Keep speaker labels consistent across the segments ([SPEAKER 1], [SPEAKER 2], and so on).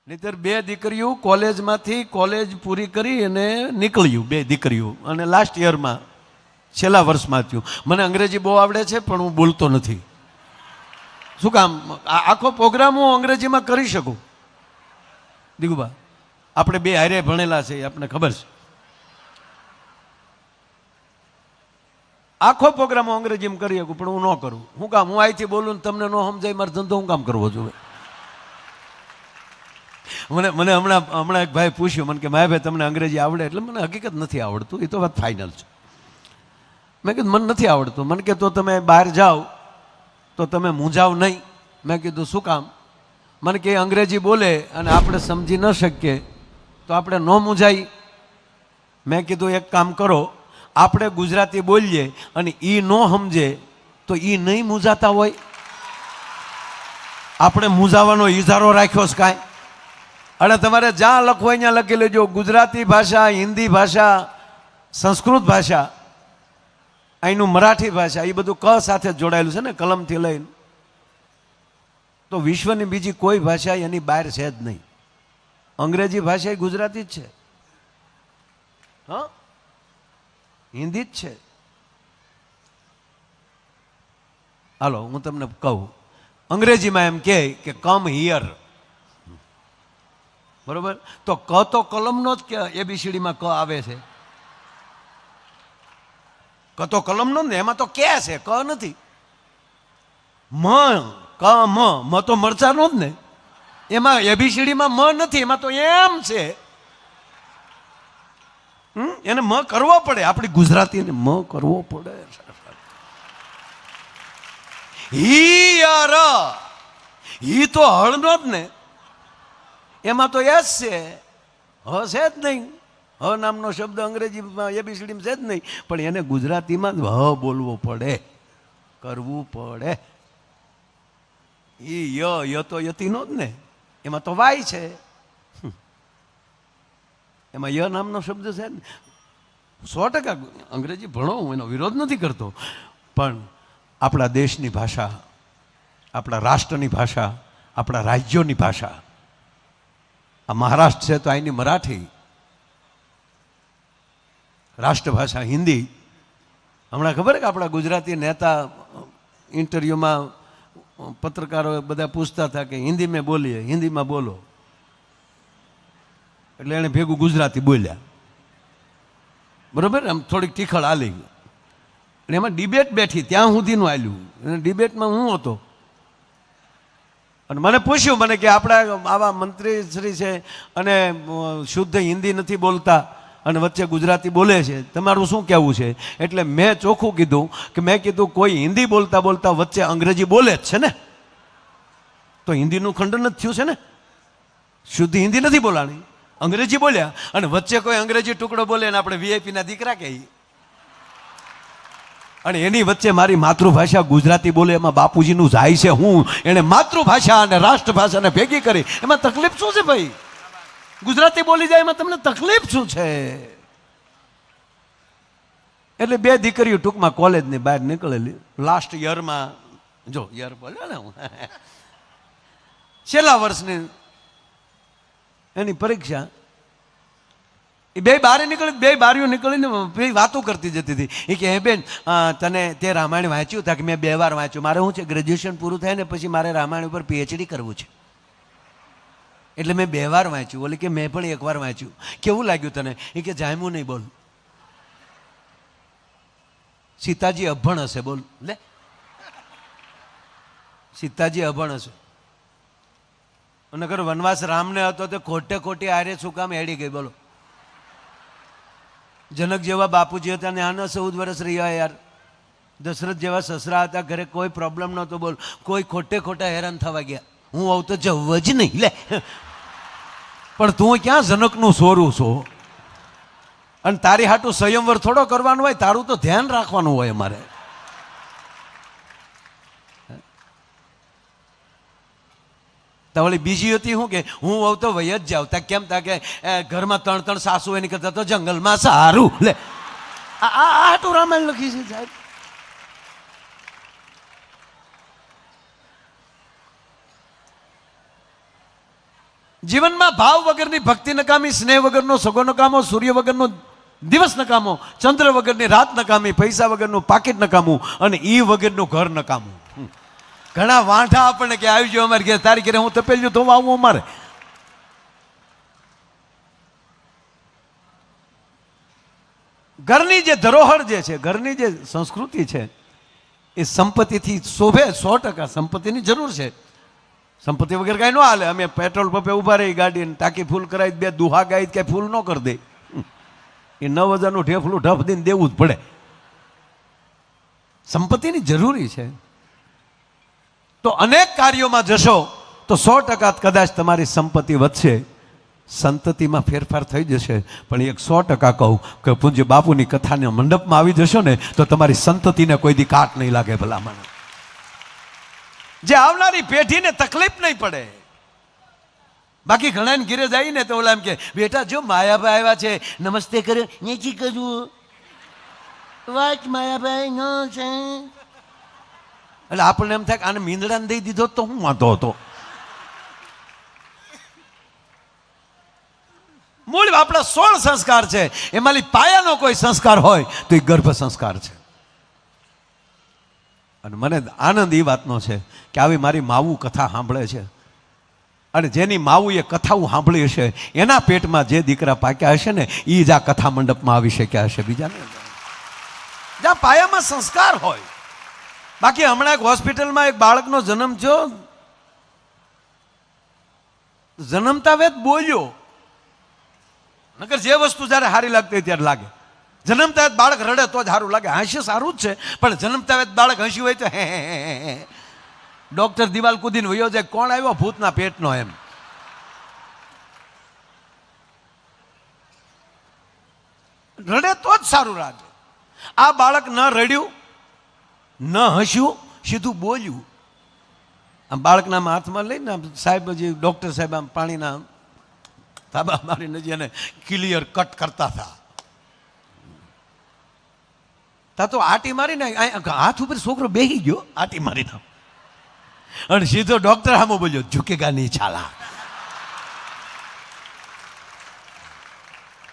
[SPEAKER 1] નહીતર બે દીકરીઓ કોલેજમાંથી કોલેજ પૂરી કરી અને નીકળ્યું, બે દીકરીઓ, અને લાસ્ટ યરમાં છેલ્લા વર્ષમાં થયું. મને અંગ્રેજી બહુ આવડે છે પણ હું બોલતો નથી. શું કામ? આખો પ્રોગ્રામ હું અંગ્રેજીમાં કરી શકું. દીગુબા, આપણે બે હારે ભણેલા છે, આપણે ખબર છે. આખો પ્રોગ્રામ હું અંગ્રેજીમાં કરી શકું પણ હું ન કરું. શું કામ? હું અહીંથી બોલું ને તમને ન સમજાય, મારે ધંધો હું કામ કરવો જોઈએ? મને હમણાં એક ભાઈ પૂછ્યું મને કે ભાઈ તમને અંગ્રેજી આવડે? એટલે મને હકીકત નથી આવડતું, એ તો વાત ફાઇનલ છે. મેં કીધું મને નથી આવડતું. મને કે તો તમે બહાર જાઓ તો તમે મૂંઝાવ નહીં. મેં કીધું શું કામ? મને કે અંગ્રેજી બોલે અને આપણે સમજી ન શકીએ તો આપણે ન મૂંઝાઈ. મેં કીધું એક કામ કરો, આપણે ગુજરાતી બોલીએ અને એ ન સમજે તો એ નહીં મૂંઝાતા હોય? આપણે મૂંઝાવાનો ઈજારો રાખ્યો છે કાંઈ? અને તમારે જ્યાં લખવું હોય ત્યાં લખી લેજો. ગુજરાતી ભાષા, હિન્દી ભાષા, સંસ્કૃત ભાષા, અહીંનું મરાઠી ભાષા, એ બધું ક સાથે જોડાયેલું છે ને, કલમથી લઈને. તો વિશ્વની બીજી કોઈ ભાષા એની બહાર છે જ નહીં. અંગ્રેજી ભાષા એ ગુજરાતી જ છે, હા, હિન્દી જ છે. હાલો હું તમને કહું, અંગ્રેજીમાં એમ કહે કે કમ હિયર, બરોબર? તો ક તો કલમનો જ કે એબીસીડીમાં ક આવે છે. ક તો કલમનો ને, એમાં તો કે છે, ક નથી. મ, ક મ તો મરચાનો જ ને, એમાં એબીસીડીમાં મ નથી, એમાં તો એમ છે. એને મ કરવો પડે, આપણી ગુજરાતીને મ કરવો પડે. હિયર, ઈ તો હળનો જ ને, એમાં તો એસ છે, હ છે જ નહીં. હ નામનો શબ્દ અંગ્રેજીમાં એબીસીડીમાં છે જ નહીં, પણ એને ગુજરાતીમાં હ બોલવો પડે, કરવું પડે. ઈ ય તો યતીનો જ ને, એમાં તો વાય છે, એમાં ય નામનો શબ્દ છે ને. 100% અંગ્રેજી ભણો, હું એનો વિરોધ નથી કરતો, પણ આપણા દેશની ભાષા, આપણા રાષ્ટ્રની ભાષા, આપણા રાજ્યોની ભાષા, આ મહારાષ્ટ્ર છે તો અહીંની મરાઠી, રાષ્ટ્રભાષા હિન્દી. હમણાં ખબર કે આપણા ગુજરાતી નેતા ઇન્ટરવ્યુમાં પત્રકારો બધા પૂછતા હતા કે હિન્દી મેં બોલીએ, હિન્દીમાં બોલો, એટલે એને ભેગું ગુજરાતી બોલ્યા, બરોબર? આમ થોડીક તીખળ આલી. અને એમાં ડિબેટ બેઠી, ત્યાં સુધીનું આલ્યું. અને ડિબેટમાં હું હતો અને મને પૂછ્યું, મને કે આપણા આવા મંત્રીશ્રી છે અને શુદ્ધ હિન્દી નથી બોલતા અને વચ્ચે ગુજરાતી બોલે છે, તમારું શું કહેવું છે? એટલે મેં ચોખ્ખું કીધું કે મેં કીધું કોઈ હિન્દી બોલતા બોલતા વચ્ચે અંગ્રેજી બોલે જ છે ને, તો હિન્દીનું ખંડન જ થયું છે ને. શુદ્ધ હિન્દી નથી બોલાણી, અંગ્રેજી બોલ્યા, અને વચ્ચે કોઈ અંગ્રેજી ટુકડો બોલે ને આપણે વીઆઈપીના દીકરા કહીએ, અને એની વચ્ચે મારી માતૃભાષા ગુજરાતી બોલે, એમાં બાપુજીનું જાય છે હું? એને માતૃભાષા અને રાષ્ટ્રભાષાને ભેગી કરી, એમાં તકલીફ શું છે ભાઈ? ગુજરાતી બોલી જાય એમાં તમને તકલીફ શું છે? એટલે બે દીકરીઓ ટૂંકમાં કોલેજની બહાર નીકળેલી લાસ્ટ યરમાં. જો યર બોલ્યો ને હું, છેલ્લા વર્ષની એની પરીક્ષા. એ બે બહાર નીકળી, બે બારીઓ નીકળીને બે વાતો કરતી જતી હતી. એ કે હે બેન, તને તે રામાયણ વાંચ્યું હતા? કે મેં 2 વાર વાંચ્યું. મારે શું છે, ગ્રેજ્યુએશન પૂરું થાય ને પછી મારે રામાયણ ઉપર પીએચડી કરવું છે, એટલે મેં 2 વાર વાંચ્યું. બોલે કે મેં પણ 1 વાર વાંચ્યું. કેવું લાગ્યું તને? એ કે જામ્યું નહીં. બોલ, સીતાજી અભણ હશે. બોલ લે, સીતાજી અભણ હશે. અને ખરો વનવાસ રામને હતો તે ખોટે ખોટી આરે શું કામ હેડી ગઈ? બોલો, જનક જેવા બાપુજી હતા ને આના 14 વર્ષ રહ્યા યાર. દશરથ જેવા સસરા હતા, ઘરે કોઈ પ્રોબ્લેમ નહોતો. બોલ, કોઈ ખોટે ખોટા હેરાન થવા ગયા. હું આવું તો જવું જ નહીં લે. પણ તું ક્યાં જનકનું સોરું છો? અને તારી હાટું સ્વયંવર થોડો કરવાનું હોય, તારું તો ધ્યાન રાખવાનું હોય અમારે. તો વળી બીજી હતી શું કે હું આવું તો વહી જ જાવ. તા કેમ? તા કે ઘરમાં 3 સાસુ એની કરતા તો જંગલમાં સારું. લે, આ હાટું રામાયણ લખી છે સાહેબ. જીવનમાં ભાવ વગરની ભક્તિ નકામી, સ્નેહ વગરનો સગો નકામો, સૂર્ય વગરનો દિવસ નકામો, ચંદ્ર વગરની રાત નકામી, પૈસા વગરનું પાકીટ નકામું અને ઈ વગરનું ઘર નકામું. ઘણા વાંઢા આપણને કે આવી જાવ અમારે ઘેર, તારી ઘરે હું તપેલ્યું તો આવું અમારે. ઘરની જે ધરોહર જે છે, ઘરની જે સંસ્કૃતિ છે, એ સંપત્તિથી શોભે. 100% સંપત્તિની જરૂર છે. સંપત્તિ વગર કાંઈ ન હાલે. અમે પેટ્રોલ પંપે ઊભા રહી ગાડીને ટાંકી ફૂલ કરાવી, 2 દુહા ગાઈ કાંઈ ફૂલ ન કરી દે. એ 9000નું ઢેફલું ઢફ દઈને દેવું જ પડે. સંપત્તિની જરૂરી છે. તો અનેક કાર્યોમાં જશો તો 100% કદાચ તમારી સંપત્તિ વધશે, સંતતિમાં ફેરફાર થઈ જશે. પણ એક 100% કહું કે પૂજ્ય બાપુની કથાના મંડપમાં આવી જશો ને તો તમારી સંતતિને કોઈ દી કાટ નહીં લાગે. ભલામણ જે આવનારી પેઢીને તકલીફ નહીં પડે. બાકી ઘણા ઘીરે જાય ને તો ઓલા એમ કે બેટા જો માયાભાઈ આવ્યા છે, નમસ્તે કરે નીચી કરવું વાત માયાભાઈ ન છે. એટલે આપણને એમ થાય કે આને મીંદડાને દઈ દીધો તો હું વાંધો હતો. મૂળ આપણા 16 સંસ્કાર છે, એમાંથી પાયાનો કોઈ સંસ્કાર હોય તો એ ગર્ભ સંસ્કાર છે. અને મને આનંદ એ વાતનો છે કે આવી મારી માવું કથા સાંભળે છે, અને જેની માવું એ કથાઓ સાંભળી હશે એના પેટમાં જે દીકરા પાક્યા હશે ને એ જ આ કથા મંડપમાં આવી શક્યા હશે. બીજા નહીં, જ્યાં પાયામાં સંસ્કાર હોય. બાકી હમણાં એક હોસ્પિટલમાં એક બાળકનો જન્મ થયો, જન્મતા વેત બોલ્યો. નકર જે વસ્તુ જ્યારે સારી લાગતી હોય ત્યારે લાગે. જન્મતા બાળક રડે તો જ સારું લાગે. હાસ્ય સારું જ છે, પણ જન્મતા બાળક હસી હોય તો હે ડોક્ટર દિવાલ કૂદીને વયો જાય, કોણ આવ્યો ભૂતના પેટનો એમ. રડે તો જ સારું લાગે. આ બાળક ન રડ્યું ન હસ્યું, સીધું બોલ્યું. આમ બાળકના હાથમાં લઈને સાહેબ, જે ડોક્ટર સાહેબ આમ પાણીના તાબા મારીને જે એને ક્લિયર કટ કરતા હતા, તા તો આટી મારીને હાથ ઉપર છોકરો બેસી ગયો, આટી મારીને. અને સીધો ડોક્ટર સામો બોલ્યો, ઝુકેગા નહીં છાલા.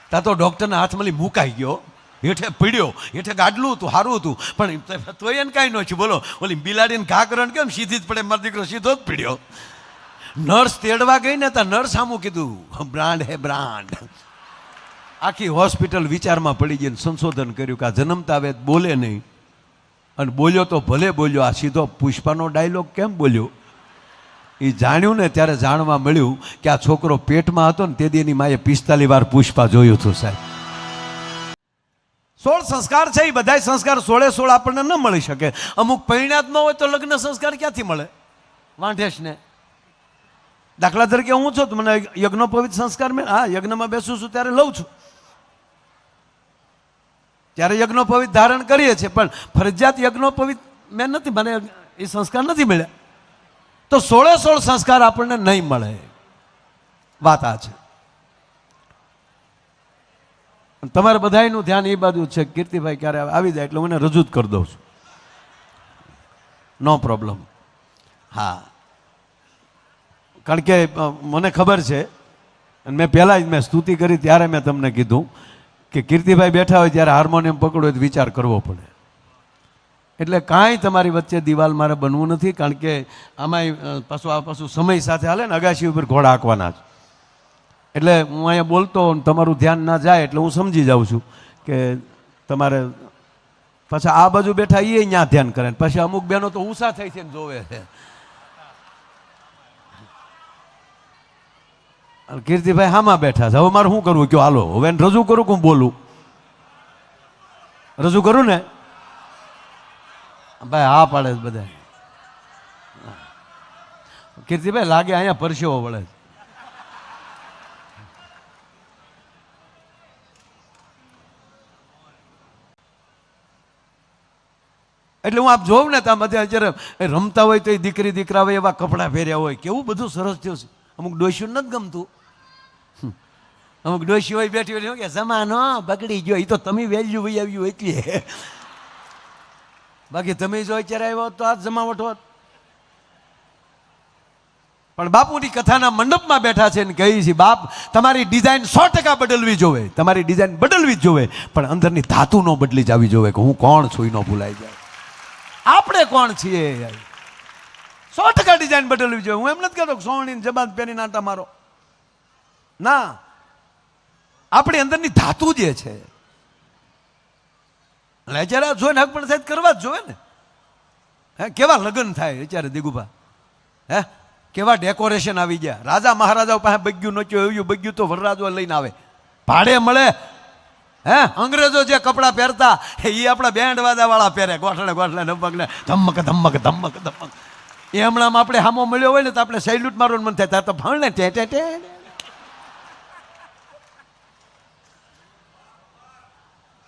[SPEAKER 1] તા તો ડોક્ટરના હાથમાં મુકાઈ ગયો, હેઠે પીડ્યો. હેઠે ગાડલું હતું, સારું હતું, પણ તોય એને કાંઈ ન થયું. બોલો, ઓલી બિલાડીને ઘા કરો કેમ સીધી જ પડે, મારો દીકરો સીધો જ પીડ્યો. નર્સ તેડવા ગઈ ને ત્યાં નર્સ સામું કીધું, બ્રાન્ડ હે બ્રાન્ડ. આખી હોસ્પિટલ વિચારમાં પડી ગઈ, સંશોધન કર્યું કે આ જન્મતા વેદ બોલે નહીં, અને બોલ્યો તો ભલે બોલ્યો, આ સીધો પુષ્પાનો ડાયલોગ કેમ બોલ્યો. એ જાણ્યું ને ત્યારે જાણવા મળ્યું કે આ છોકરો પેટમાં હતો ને તે દી એની માએ 45 વાર પુષ્પા જોયું હતું. સાહેબ, 16 સંસ્કાર છે, એ બધા સંસ્કાર 16 આપણને ન મળી શકે. અમુક પરિણાત ન હોય તો લગ્ન સંસ્કાર ક્યાંથી મળે વાંઢેશને? દાખલા તરીકે હું છું તો મને યજ્ઞોપવિત સંસ્કાર મેં, હા, યજ્ઞમાં બેસું છું ત્યારે લઉં છું, ત્યારે યજ્ઞોપવિત ધારણ કરીએ છીએ, પણ ફરજિયાત યજ્ઞોપવિત મેં નથી, મને એ સંસ્કાર નથી મળ્યા. તો 16 સંસ્કાર આપણને નહીં મળે. વાત આ છે. તમારે બધાનું ધ્યાન એ બાજુ છે. કીર્તિભાઈ ક્યારે આવી જાય એટલે હું એને રજૂ જ કરી દઉં છું, નો પ્રોબ્લેમ. હા, કારણ કે મને ખબર છે, અને મેં પહેલાં જ મેં સ્તુતિ કરી ત્યારે મેં તમને કીધું કે કીર્તિભાઈ બેઠા હોય ત્યારે હાર્મોનિયમ પકડો હોય તો વિચાર કરવો પડે. એટલે કાંઈ તમારી વચ્ચે દિવાલ મારે બનવું નથી, કારણ કે આમાંય પાછું સમય સાથે હાલે ને, અગાશી ઉપર ઘોડા હાંકવાના જ. એટલે હું અહીંયા બોલતો તમારું ધ્યાન ના જાય એટલે હું સમજી જાઉં છું કે તમારે પાછા આ બાજુ બેઠા એ ત્યાં ધ્યાન કરે, પછી અમુક બહેનો તો ઉષા થઈ છે ને જોવે છે. કીર્તિભાઈ હામાં બેઠા છે. હવે મારે શું કરવું કયો? હાલો હવે એને રજૂ કરું કે હું બોલું? રજૂ કરું ને ભાઈ? હા પાડે બધા. કીર્તિભાઈ લાગે અહીંયા પરસેવો વળે. એટલે હું આપ જોઉં ને ત્યાં બધા જ્યારે રમતા હોય તો એ દીકરી દીકરા હોય એવા કપડાં પહેર્યા હોય, કેવું બધું સરસ થયું છે. અમુક ડોશીઓ નથી ગમતું, અમુક ડોશી હોય બેઠી હોય કે જમાનો બગડી ગયો, એ તો તમે વેલ્યુ વહી આવ્યું એટલે. બાકી તમે જો અત્યારે આવ્યો તો આ જમાવટ હોત. પણ બાપુની કથાના મંડપમાં બેઠા છે ને કહી છે, બાપ તમારી ડિઝાઇન 100% બદલવી જોવે, તમારી ડિઝાઇન બદલવી જ જોવે, પણ અંદરની ધાતુ ન બદલી જવી જોવે કે હું કોણ છું એ ન ભૂલાઈ જાય. આપણે કોણ છીએ 100% ડિઝાઇન બદલવી જોઈએ. હું એમ નથી કહેતો સોની જબાન પહેરીને આટા મારો, ના, આપણી અંદરની ધાતુ જે છે જરા જોઈને હક પણ સાહેબ કરવા જ જોવે ને. હે કેવા લગ્ન થાય વિચારે દિગુભા, હે કેવા ડેકોરેશન આવી ગયા. રાજા મહારાજાઓ પાસે બગ્યું નચ્યું એવું બગ્યું તો વરરાજો લઈને આવે, ભાડે મળે. હે અંગ્રેજો જે કપડાં પહેરતા એ આપણા બેન્ડ વાદા વાળા પહેરે, ગોઠડે ગોઠડે ધમક ને ધમક ધમક ધમક ધમક. એ હમણાં આપણે હામો મળ્યો હોય ને તો આપણે સેલ્યુટ મારવાનું મન થાય, ત્યાં તો ભણ ને ટે ટે ટે.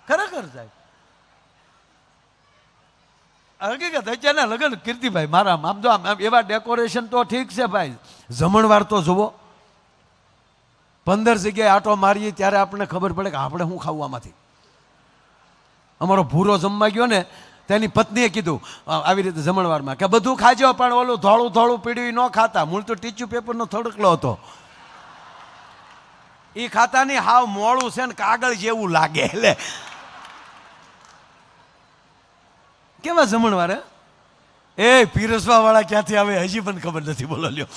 [SPEAKER 1] ખરેખર સાહેબ હકીકત અત્યારના લગ્ન કીર્તિભાઈ મારા આમ જો આમ એવા ડેકોરેશન તો ઠીક છે ભાઈ, જમણવાર તો જુઓ. 15 જગ્યાએ આટો મારીએ ત્યારે આપણને ખબર પડે કે આપણે શું ખાવું આમાંથી. અમારો ભૂરો જમવા ગયો ને તેની પત્નીએ કીધું આવી રીતે જમણવારમાં કે બધું ખાજો પણ ઓલું ધોળું ધોળું પીડ્યું ન ખાતા. મૂળ તો ટીચ્યુ પેપરનો થોડકલો હતો, એ ખાતા નહીં, હાવ મોડું છે ને કાગળ જેવું લાગે. એટલે કેવા જમણવાર એ પીરસવા વાળા ક્યાંથી આવે હજી પણ ખબર નથી. બોલો લ્યો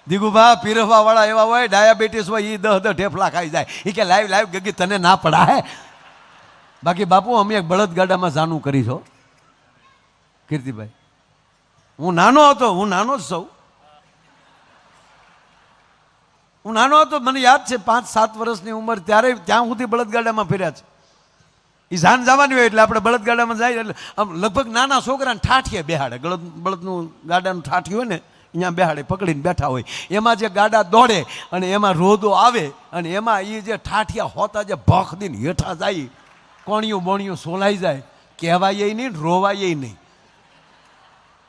[SPEAKER 1] દિગુભા, પીરસવા વાળા એવા હોય ડાયાબિટીસ હોય એ 10 ઢેફલા ખાઈ જાય. એ કે લાઈવ લાઈવ ગગી તને ના પડા હે. બાકી બાપુ અમે એક બળદગાડામાં જાનું કરી છો કીર્તિભાઈ. હું નાનો હતો, હું નાનો જ સૌ, હું નાનો હતો, મને યાદ છે 5-7 વર્ષની ઉંમર ત્યારે ત્યાં સુધી બળદગાડામાં ફર્યા છે. એ જાન જવાની હોય એટલે આપણે બળદગાડામાં જાય એટલે આમ લગભગ નાના છોકરાને ઠાઠીએ બેહાડે, બળદનું ગાડાનું ઠાઠી હોય ને અહીંયા બેહાડે, પકડીને બેઠા હોય. એમાં જે ગાડા દોડે અને એમાં રોદો આવે અને એમાં એ જે ઠાઠિયા હોતા જે ભખ દઈને હેઠા જાય, કોણિયું બોણિયું સોલાઈ જાય, કહેવાય નહીં રોવાય નહીં.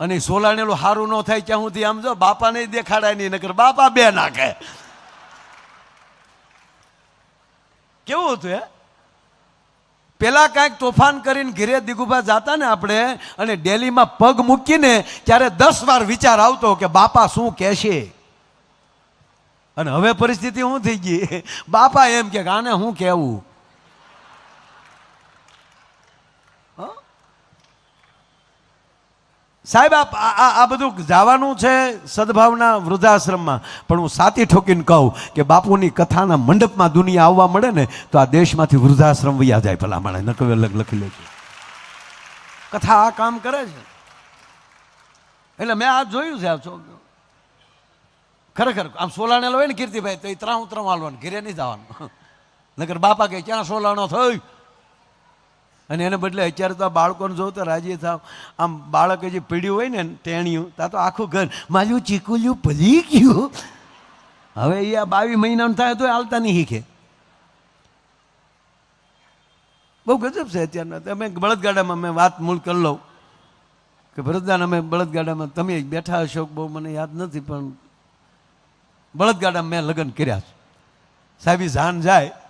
[SPEAKER 1] અને સોલાણેલું સારું ન થાય ત્યાં સુધી આમ જો બાપાને દેખાડાય નહીં, નકર બાપા બે નાખે. કેવું હતું હે પેલા કાંઈક તોફાન કરીને ઘેરે દિગુભા જાતા ને આપણે અને ડેલીમાં પગ મૂકીને ત્યારે 10 વાર વિચાર આવતો કે બાપા શું કહેશે. અને હવે પરિસ્થિતિ શું થઈ ગઈ, બાપા એમ કે આને શું કહેવું. સાહેબ આ બધું જવાનું છે સદભાવના વૃદ્ધાશ્રમમાં, પણ હું સાતી ઠોકીને કહું કે બાપુની કથાના મંડપમાં દુનિયા આવવા મળે ને તો આ દેશમાંથી વૃદ્ધાશ્રમ વયા જાય. ભલા માણે નકવે અલગ લખી લેજો. કથા આ કામ કરે છે. એટલે મેં આ જોયું છે. ખરેખર આમ સોલાણેલો હોય ને કીર્તિભાઈ તો એ ત્રાવું હાલવાનું, ઘેરે નહીં જવાનું. નકર બાપા કે ક્યાં સોલાણો થઈ. અને એને બદલે અત્યારે તો આ બાળકોને જોઉં તો રાજી થાવ. આમ બાળક જે પીડ્યું હોય ને ટેણિયું, ત્યાં તો આખું ઘર મારું ચીકુલ્યું ભલી ગયું. હવે એ આ 22 મહિનાનું થાય તો હાલતા નહીં શીખે. બહુ ગજબ છે અત્યારના. અમે બળદગાડામાં મેં વાત મૂળ કરી લઉં કે ભરતદાન અમે બળદગાડામાં તમે બેઠા હશો, બહુ મને યાદ નથી, પણ બળદગાડામાં મેં લગ્ન કર્યા છે. સાહેબી જાન જાય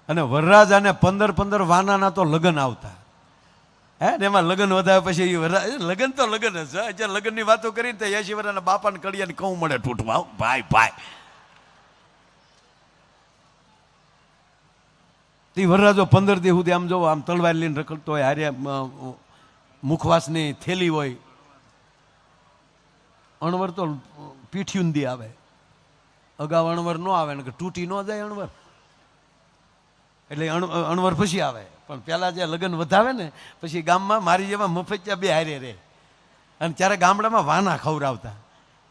[SPEAKER 1] અને વરરાજાને 15 વાનાના તો લગ્ન આવતા. હે ને એમાં લગ્ન વધારે પછી લગ્ન તો લગ્ન જ છે. અત્યારે લગ્નની વાતો કરીને તો 80 વર્ષના બાપાને કડિયાને કહું મળે તૂટવા. ભાઈ ભાઈ તે વરરાજો 15 દી સુધી આમ જોવો આમ તલવાર લઈને રખડતો હોય, હારે મુખવાસની થેલી હોય. અણવર તો પીઠ્યું દી આવે, અગાઉ અણવર ન આવે ને કે તૂટી ન જાય અણવર, એટલે અણવર પછી આવે. પણ પહેલાં જે લગ્ન વધાવે ને પછી ગામમાં મારી જેવા મફતિયા બે હારે રહે. અને ત્યારે ગામડામાં વાના ખવડાવતા,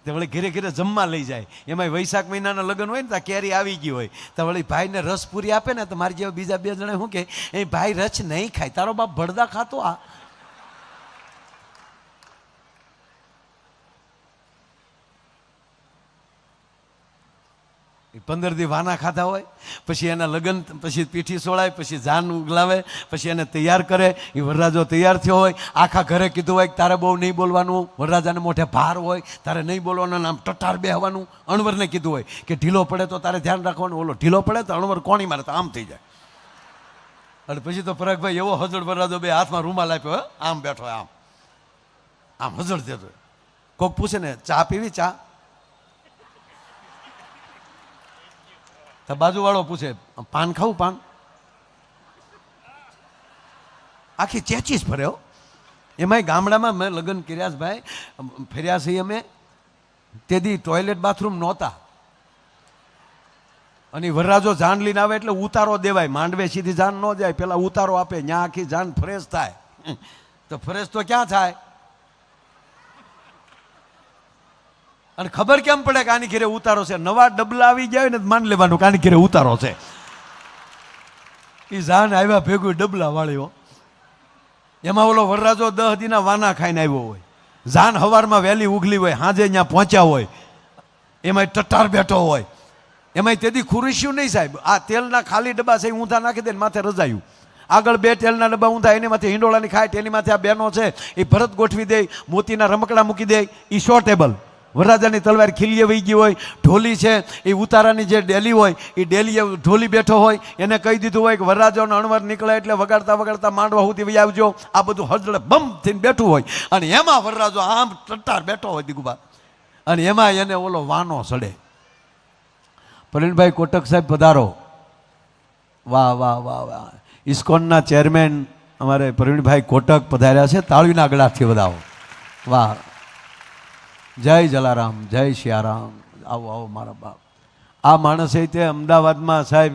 [SPEAKER 1] તે વળી ઘરે ઘરે જમવા લઈ જાય. એમાં વૈશાખ મહિનાના લગ્ન હોય ને ત્યાં કેરી આવી ગઈ હોય તો વળી ભાઈને રસ પૂરી આપે ને તો મારી જેવા બીજા 2 જણા શું કે એ ભાઈ રસ નહીં ખાય, તારો બાપ ભડદા ખાતો. આ એ 15 દી વાના ખાતા હોય. પછી એના લગ્ન, પછી પીઠી સોળાય, પછી જાન ઉગલાવે, પછી એને તૈયાર કરે. એ વરરાજો તૈયાર થયો હોય, આખા ઘરે કીધું હોય કે તારે બહુ નહીં બોલવાનું, વરરાજાને મોઢે ભાર હોય, તારે નહીં બોલવાનું, આમ ટટાર બેહવાનું. અણવરને કીધું હોય કે ઢીલો પડે તો તારે ધ્યાન રાખવાનું, ઓલો ઢીલો પડે તો અણવર કોણી મારે તો આમ થઈ જાય. અને પછી તો પરાગભાઈ એવો હજળ વરરાજો બે હાથમાં રૂમાલ આપ્યો, આમ બેઠો, આમ હજળ દેતો. કોક પૂછે ને ચા પીવી, ચા તો બાજુવાળો પૂછે પાન ખાવું પાન? આખી ચેચીસ ફરે હો. એમાંય ગામડામાં મેં લગ્ન કર્યા છે ભાઈ, ફર્યા છીએ અમે, તેથી ટોયલેટ બાથરૂમ નહોતા, અને વરરાજો જાન લઈને આવે એટલે ઉતારો દેવાય, માંડવે સીધી જાન ન જાય, પેલા ઉતારો આપે, ત્યાં આખી જાન ફ્રેશ થાય. તો ફ્રેશ તો ક્યાં થાય? અને ખબર કેમ પડે કે આની ઘેરે ઉતારો છે? નવા ડબલા આવી જાય ને માન લેવાનું કે આની ઘેરે ઉતારો છે. એ જાન આવ્યા ભેગું ડબલા વાળ્યો, એમાં ઓલો વરરાજો 10 દીના વાના ખાઈને આવ્યો હોય, જાન હવારમાં વહેલી ઉગલી હોય, સાંજે ત્યાં પહોંચ્યા હોય, એમાં ટટ્ટાર બેઠો હોય, એમાં તેથી ખુરશ્યું નહીં સાહેબ. આ તેલના ખાલી ડબ્બા છે ઊંધા નાખી દે ને માથે રજાયું, આગળ 2 તેલના ડબ્બા ઊંધા, એની માથે હિંડોળાની ખાય, એની માથે આ બહેનો છે એ ભરત ગોઠવી દે, મોતીના રમકડા મૂકી દે, એ શો ટેબલ. વરરાજાની તલવાર ખીલીએ વહી ગઈ હોય, ઢોલી છે એ ઉતારાની જે ડેલી હોય એ ડેલીએ ઢોલી બેઠો હોય, એને કહી દીધું હોય કે વરરાજાનો અણવર નીકળે એટલે વગાડતા વગાડતા માંડવા સુધી વહી આવજો. આ બધું હળદળે બમ થઈને બેઠું હોય, અને એમાં વરરાજો આમ ટટ્ટાર બેઠો હોય દીકુબા, અને એમાં એને ઓલો વાનો સડે. પ્રવીણભાઈ કોટક સાહેબ પધારો. વાહ વાહ વાહ વાહ. ઇસ્કોનના ચેરમેન અમારે પ્રવીણભાઈ કોટક પધાર્યા છે, તાળીના ગળાથી વધાવો. વાહ, જય જલારામ, જય સિયારામ. આવો આવો મારા બાપ. આ માણસે તે અમદાવાદમાં સાહેબ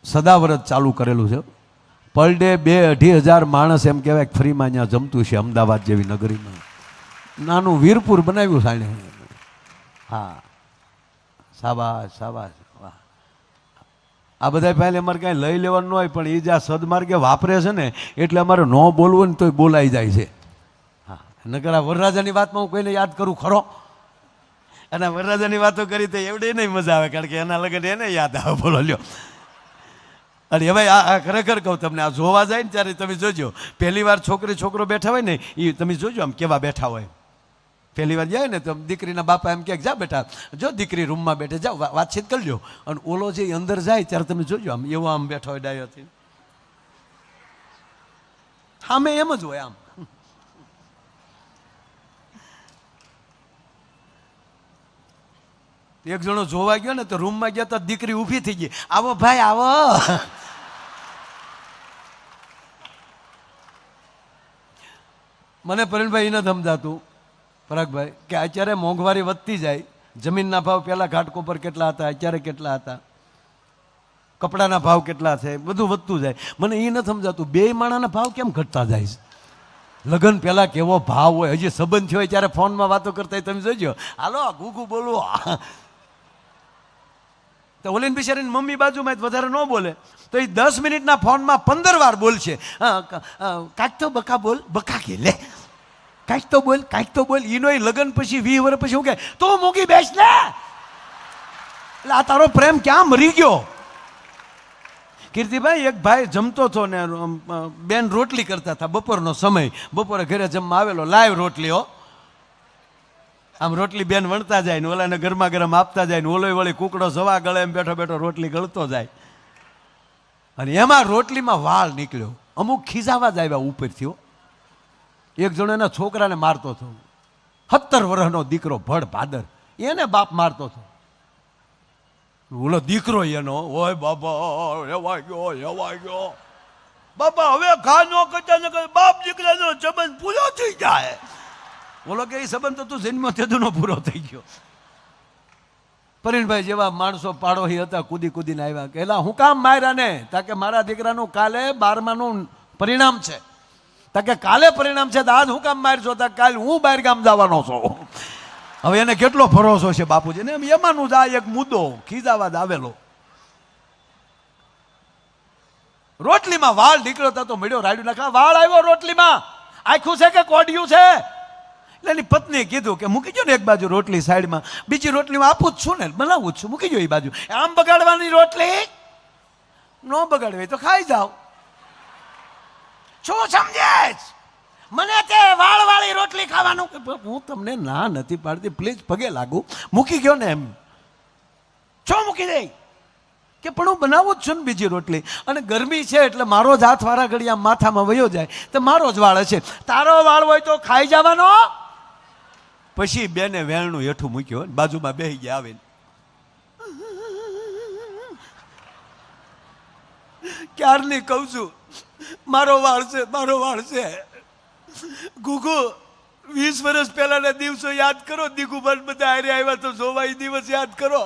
[SPEAKER 1] સદાવ્રત ચાલુ કરેલું છે. પર ડે 2-2.5 માણસ એમ કહેવાય ફ્રીમાં અહીંયા જમતું છે અમદાવાદ જેવી નગરીમાં. નાનું વીરપુર બનાવ્યું સાણે. હા, શાબાશ શાબાશ. વાહ. આ બધા પહેલાં અમારે કાંઈ લઈ લેવાનું ન હોય, પણ એ જ્યાં સદમાર્ગે વાપરે છે ને એટલે અમારે ન બોલવું ને તોય બોલાઈ જાય છે. નકર આ વરરાજાની વાતમાં હું કોઈને યાદ કરું ખરો? અને વરરાજાની વાતો કરી તો એવડે નહીં મજા આવે, કારણ કે એના લગન એને યાદ આવે. બોલો લ્યો. અને હવે આ ખરેખર કહું તમને, આ જોવા જાય ને ત્યારે તમે જોજો, પહેલી વાર છોકરી છોકરો બેઠા હોય ને એ તમે જોજો આમ કેવા બેઠા હોય. પહેલી વાર જાય ને તો દીકરીના બાપા એમ કે જા બેટા, જો દીકરી રૂમમાં બેઠે જાઓ વાતચીત કરજો, અને ઓલો જે અંદર જાય ત્યારે તમે જોજો આમ એવો આમ બેઠો હોય ડાયોથી. હા, મેં એમ જ હોય આમ. એક જણો જોવા ગયો ને તો રૂમમાં ગયા તો દીકરી ઊભી થઈ ગઈ, આવો ભાઈ આવો. મને પ્રવીણભાઈ એને સમજાતું પરાગભાઈ કે અત્યારે મોંઘવારી વધતી જાય, જમીનના ભાવ પહેલાં ઘાટકો પર કેટલા હતા, અત્યારે કેટલા હતા, કપડાના ભાવ કેટલા છે, બધું વધતું જાય. મને એ નથી સમજાતું 2 માણાના ભાવ કેમ ઘટતા જાય છે? લગ્ન પહેલાં કેવો ભાવ હોય, હજી સંબંધ થયો હોય ત્યારે ફોનમાં વાતો કરતા તમે જોજો, હાલો ગુગુ બોલવો. તો ઓલીન બિચારીની મમ્મી બાજુમાં વધારે ન બોલે તો એ 10 મિનિટના ફોનમાં 15 વાર બોલશે. કાંઈક તો બકા બોલ, બકા કે લે, કાંઈક તો બોલ, કાંઈક તો બોલ. એનો લગ્ન પછી 20 વર્ષ પછી હું કહે તું મૂકી બેસ ને, એટલે આ તારો પ્રેમ ક્યાં મરી ગયો? કીર્તિભાઈ, એક ભાઈ જમતો હતો ને બેન રોટલી કરતા હતા, બપોરનો સમય, બપોરે ઘરે જમવા આવેલો, લાઈવ રોટલી હો. આમ રોટલી બેન વણતા જાય ને ઓલાને ગરમા ગરમ આપતા જાય ને ઓલો વળી કુકડો સવા ગળે એમ બેઠો બેઠો રોટલી ગળતો જાય, અને એમાં રોટલીમાં વાળ નીકળ્યો. અમુક ખીજાવા જ આવ્યા ઉપરથી. એક જણો એના છોકરાને મારતો હતો, 17 વર્ષનો દીકરો ભડ ભાદર, એને બાપ મારતો હતો. ઓલો દીકરો એનો, ઓય બાબા એવા ગયો બાબા, હવે ઘા નો કરતા ને બાપ દીકરાનો સંબંધ પૂરો થઈ જાય. બોલો કે એ સંબંધ તો તું જન્મ તેદુનો પૂરો થઈ ગયો. પ્રવીણભાઈ જેવા માણસો પાડોશી હતા, કૂદી કૂદીને આવ્યા કે એલા હું કામ માર્યા ને? તાકે મારા દીકરાનું કાલે 12માનું પરિણામ છે, તાકે કાલે પરિણામ છે, આજ હું કામ મારશો? તા કાલે હું બહાર ગામ જવાનો છું. હવે એને કેટલો ભરોસો છે બાપુજીને? એમાંનું જ આ એક મુદ્દો ખીજાવા જ આવેલો. રોટલીમાં વાળ નીકળતા તો મળ્યો રાડ્યું નાખા, વાળ આવ્યો રોટલીમાં, આખું છે કે કોડિયું છે? એટલે એની પત્નીએ કીધું કે મૂકી જો ને એક બાજુ રોટલી સાઈડમાં, બીજી રોટલીમાં આપું જ છું ને, બનાવું જ છું, મૂકી જો એ બાજુ. આમ બગાડવાની રોટલી ન બગાડવી તો ખાઈ જાઓ. શું સમજે મને તે વાળવાળી રોટલી ખાવાનું? હું તમને ના નથી પાડતી, પ્લીઝ પગે લાગુ, મૂકી ગયો ને એમ. છો મૂકી દે કે પણ હું બનાવું જ છું ને બીજી રોટલી, અને ગરમી છે એટલે મારો જ હાથ વાળા ઘડી આમ માથામાં વયો જાય તો મારો જ વાળ છે, તારો વાળ હોય તો ખાઈ જવાનો. પછી બેને વેણનું હેઠું મૂક્યો, બાજુમાં બેસી ગયા આવીને ક્યારની કહું છું, મારો વાળ છે, મારો વાળ છે. ગુગુ 20 વર્ષ પહેલાના દિવસો યાદ કરો. દિગુભાઈ બધા હારે આવ્યા તો જોવા એ દિવસ યાદ કરો.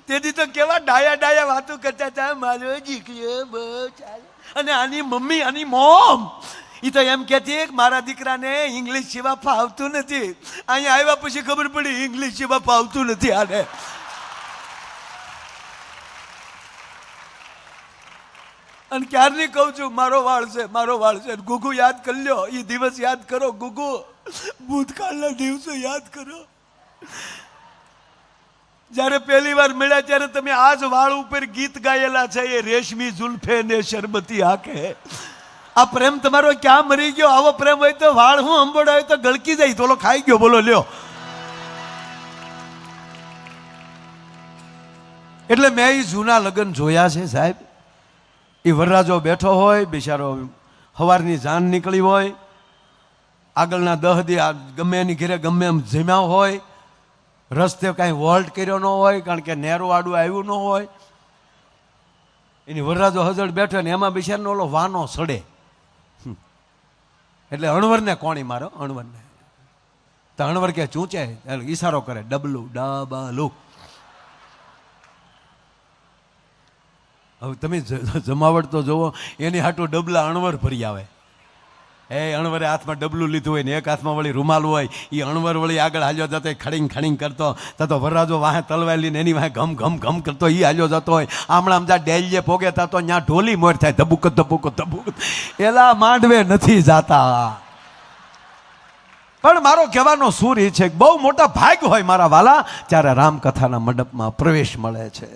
[SPEAKER 1] તેથી તો કેવા ડાયા ડાયા વાતો કરતા હતા, મારો દીકરો બહુ ચાલે. અને આની મમ્મી, આની મોમ એ તો એમ કહેતી કે મારા દીકરાને ઇંગ્લિશ સિવા ફાવતું નથી. અહીંયા આવ્યા પછી ખબર પડી ઇંગ્લિશ સિવા ફાવતું નથી આને. અને ક્યારની કહું છું, મારો વાળ છે, મારો વાળ છે. ગુગુ યાદ કરી લ્યો, એ દિવસ યાદ કરો. ગુગુ ભૂતકાળના દિવસો યાદ કરો. જ્યારે પહેલી વાર મળ્યા ત્યારે તમે આ જ વાળ ઉપર ગીત ગાયેલા છે, એ રેશમી જુલ્ફે ને શરબતી આંખે. આ પ્રેમ તમારો ક્યાં મરી ગયો? આવો પ્રેમ હોય તો વાળ હું અંબોડા હોય તો ગળકી જાય. તોલો ખાઈ ગયો. બોલો લ્યો. એટલે મેં એ જૂના લગ્ન જોયા છે સાહેબ. એ વરરાજો બેઠો હોય, બિચારો સવારની જાન નીકળી હોય, આગળના 10 દી ગમે એની ઘરે ગમે એમ જમ્યા હોય, રસ્તે કાંઈ વોલ્ટ કર્યો ન હોય, કારણ કે નેરું આડું આવ્યું ન હોય. એની વરરાજો હજળ બેઠો ને એમાં બિચારનો ઓલો વાનો સડે. એટલે અણવરને કોણી મારો, અણવરને. તો અણવર કે ચૂંચે, ઈશારો કરે, ડબલું ડબલું. હવે તમે જમાવટ તો જુઓ, એની હાટું ડબલા અણવર ભરી આવે. એ અણવરે હાથમાં ડબલું લીધું હોય ને એક હાથમાં વળી રૂમાલ હોય, એ અણવર વળી આગળ હાલ્યો જતો, ખડીંગ ખડીંગ કરતો. તો વરરાજો વાહે તલવાઈ ને એની વાહે ઘમ ઘમ ઘમ કરતો એ હાલ્યો જતો હોય. આમણામ જા ડેલીએ પોગે તો ત્યાં ઢોલી મોર થાય, ધબુક ધબુક ધબુક. એલા માંડવે નથી જાતા. પણ મારો કહેવાનો સૂર એ છે કે બહુ મોટા ભાગ હોય મારા વાલા, ત્યારે રામકથાના મંડપમાં પ્રવેશ મળે છે.